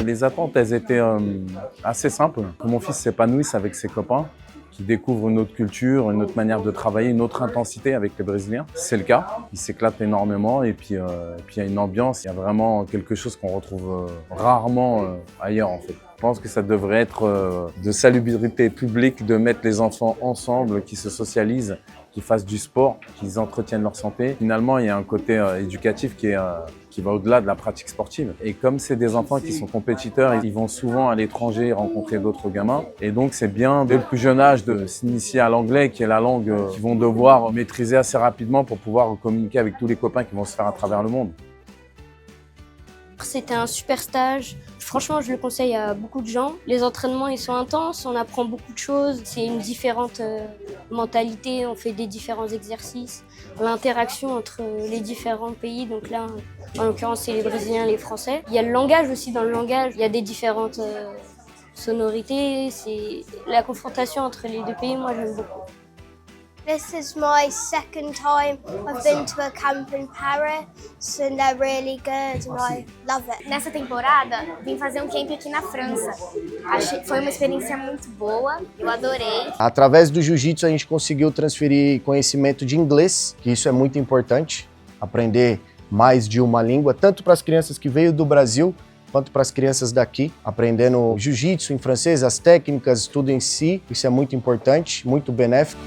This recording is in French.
Les attentes, elles étaient assez simples. Que mon fils s'épanouisse avec ses copains, qu'il découvre une autre culture, une autre manière de travailler, une autre intensité avec les Brésiliens. C'est le cas. Ils s'éclatent énormément et puis il y a une ambiance, il y a vraiment quelque chose qu'on retrouve rarement ailleurs en fait. Je pense que ça devrait être de salubrité publique, de mettre les enfants ensemble, qui se socialisent, qui fassent du sport, qu'ils entretiennent leur santé. Finalement, il y a un côté éducatif qui va au-delà de la pratique sportive. Et comme c'est des enfants qui sont compétiteurs, ils vont souvent à l'étranger rencontrer d'autres gamins. Et donc, c'est bien dès le plus jeune âge de s'initier à l'anglais, qui est la langue qu'ils vont devoir maîtriser assez rapidement pour pouvoir communiquer avec tous les copains qui vont se faire à travers le monde. C'était un super stage. Franchement, je le conseille à beaucoup de gens. Les entraînements, ils sont intenses, on apprend beaucoup de choses. C'est une différente mentalité, on fait des différents exercices. L'interaction entre les différents pays, donc là, en l'occurrence, c'est les Brésiliens, les Français. Il y a le langage aussi, dans le langage, il y a des différentes sonorités. C'est la confrontation entre les deux pays, moi, j'aime beaucoup. This is my second time I've been to a camp in Paris, and they're really good and I love it. Nessa temporada, vim fazer um camp aqui na França. Foi uma experiência muito boa, eu adorei. Através do jiu-jitsu a gente conseguiu transferir conhecimento de inglês, que isso é muito importante, aprender mais de uma língua, tanto para as crianças que veio do Brasil, quanto para as crianças daqui, aprendendo jiu-jitsu em francês, as técnicas, tudo em si, isso é muito importante, muito benéfico.